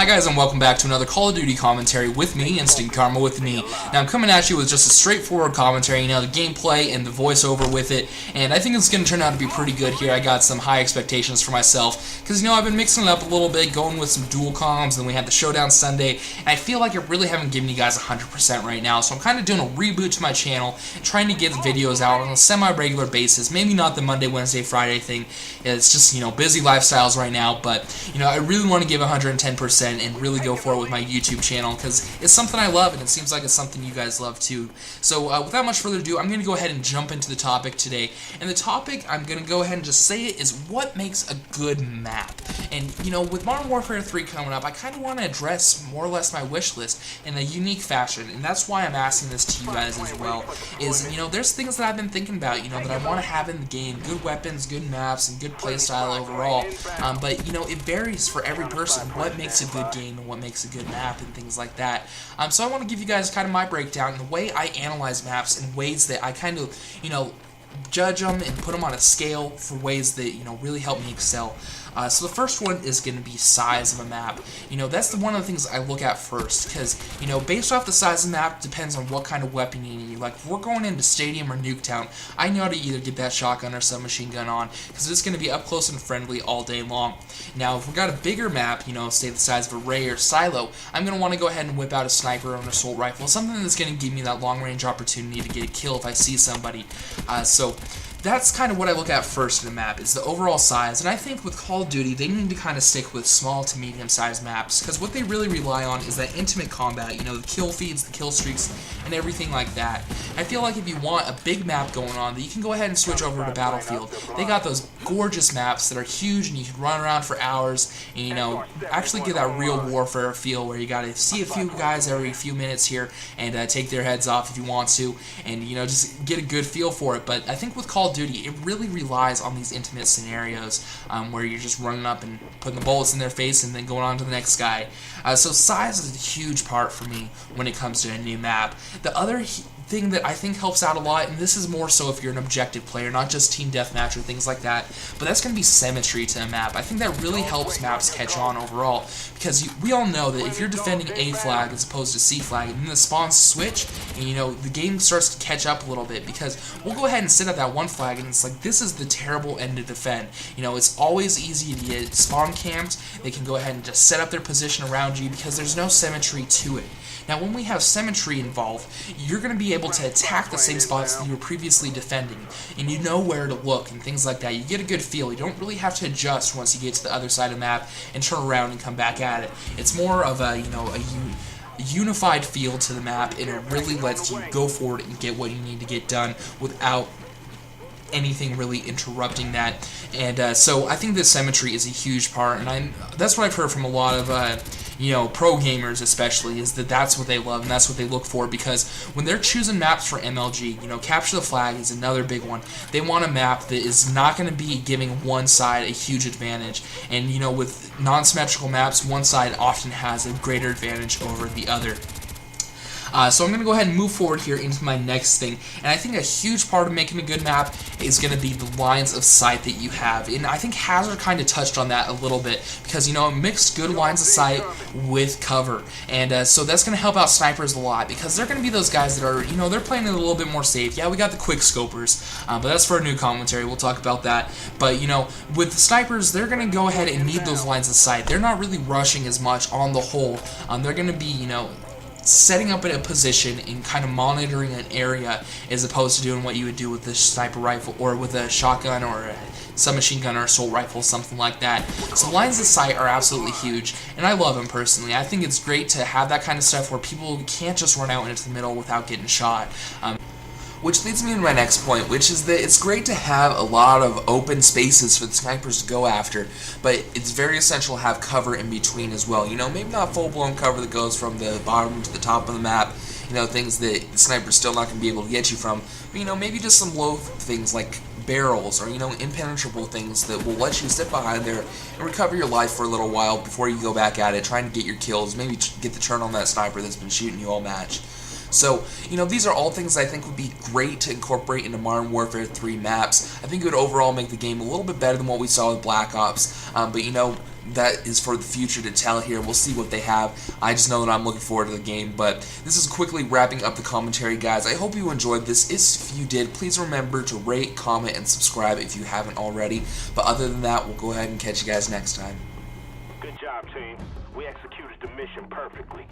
Hi guys, and welcome back to another Call of Duty commentary with me, Instant Karma with me. Now I'm coming at you with just a straightforward commentary, the gameplay and the voiceover with it, and I think it's going to turn out to be pretty good here. I got some high expectations for myself, because I've been mixing it up a little bit, going with some dual comms, then we had the Showdown Sunday, and I feel like I really haven't given you guys 100% right now, so I'm kind of doing a reboot to my channel, trying to get videos out on a semi-regular basis, maybe not the Monday, Wednesday, Friday thing. It's just, busy lifestyles right now, but, I really want to give 110% and really go for it with my YouTube channel, because it's something I love, and it seems like it's something you guys love too. So without much further ado, I'm going to go ahead and jump into the topic today, and the topic, I'm going to go ahead and just say it, is what makes a good map. And, with Modern Warfare 3 coming up, I kind of want to address more or less my wish list in a unique fashion, and that's why I'm asking this to you guys as well, is, there's things that I've been thinking about, that I want to have in the game, good weapons, good maps, and good playstyle overall, but, it varies for every person, what makes a good game and what makes a good map and things like that. So I want to give you guys kind of my breakdown and the way I analyze maps in ways that I kind of, judge them and put them on a scale for ways that, really help me excel. So the first one is going to be size of a map. That's one of the things I look at first, because, based off the size of the map, depends on what kind of weapon you need. Like, if we're going into Stadium or Nuketown, I know to either get that shotgun or submachine gun on, because it's going to be up close and friendly all day long. Now, if we've got a bigger map, say the size of Array or Silo, I'm going to want to go ahead and whip out a sniper or an assault rifle, something that's going to give me that long-range opportunity to get a kill if I see somebody. So that's kind of what I look at first in a map, is the overall size, and I think with Call of Duty, they need to kind of stick with small to medium-sized maps, because what they really rely on is that intimate combat, the kill feeds, the kill streaks, and everything like that. I feel like if you want a big map going on, that you can go ahead and switch over to Battlefield. They got those gorgeous maps that are huge, and you can run around for hours, and, actually get that real warfare feel, where you gotta see a few guys every few minutes here, and take their heads off if you want to, and, just get a good feel for it. But I think with Call of Duty, it really relies on these intimate scenarios where you're just running up and putting the bullets in their face and then going on to the next guy. So size is a huge part for me when it comes to a new map. The other thing that I think helps out a lot, and this is more so if you're an objective player, not just team deathmatch or things like that, but that's going to be symmetry to a map. I think that really helps maps catch on overall, because we all know that if you're defending A flag as opposed to C flag, and then the spawns switch, and the game starts to catch up a little bit, because we'll go ahead and sit at that one flag, and it's like, this is the terrible end to defend. It's always easy to get spawn camped. They can go ahead and just set up their position around you, because there's no symmetry to it. Now, when we have symmetry involved, you're going to be able to attack the same spots that you were previously defending, and you know where to look and things like that. You get a good feel. You don't really have to adjust once you get to the other side of the map and turn around and come back at it. It's more of a, a unified feel to the map, and it really lets you go forward and get what you need to get done without anything really interrupting that. And so I think the symmetry is a huge part, and that's what I've heard from a lot of pro gamers especially, is that that's what they love and that's what they look for, because when they're choosing maps for MLG, capture the flag is another big one. They want a map that is not going to be giving one side a huge advantage, and with non-symmetrical maps, one side often has a greater advantage over the other. So I'm going to go ahead and move forward here into my next thing, and I think a huge part of making a good map is going to be the lines of sight that you have, and I think Hazard kind of touched on that a little bit, because, it mixed good lines of sight with cover, and so that's going to help out snipers a lot, because they're going to be those guys that are, they're playing it a little bit more safe. Yeah, we got the quick scopers, but that's for a new commentary, we'll talk about that, but, with the snipers, they're going to go ahead and need those lines of sight. They're not really rushing as much on the whole. They're going to be, setting up in a position and kind of monitoring an area, as opposed to doing what you would do with the sniper rifle or with a shotgun or a submachine gun or assault rifle, something like that. So lines of sight are absolutely huge, and I love them personally. I think it's great to have that kind of stuff where people can't just run out into the middle without getting shot. Which leads me to my next point, which is that it's great to have a lot of open spaces for the snipers to go after, but it's very essential to have cover in between as well. Maybe not full-blown cover that goes from the bottom to the top of the map, things that the sniper's still not going to be able to get you from, but, maybe just some low things like barrels or, impenetrable things that will let you sit behind there and recover your life for a little while before you go back at it, trying to get your kills, maybe get the turn on that sniper that's been shooting you all match. So, these are all things I think would be great to incorporate into Modern Warfare 3 maps. I think it would overall make the game a little bit better than what we saw with Black Ops. But, that is for the future to tell here. We'll see what they have. I just know that I'm looking forward to the game. But this is quickly wrapping up the commentary, guys. I hope you enjoyed this. If you did, please remember to rate, comment, and subscribe if you haven't already. But other than that, we'll go ahead and catch you guys next time. Good job, team. We executed the mission perfectly.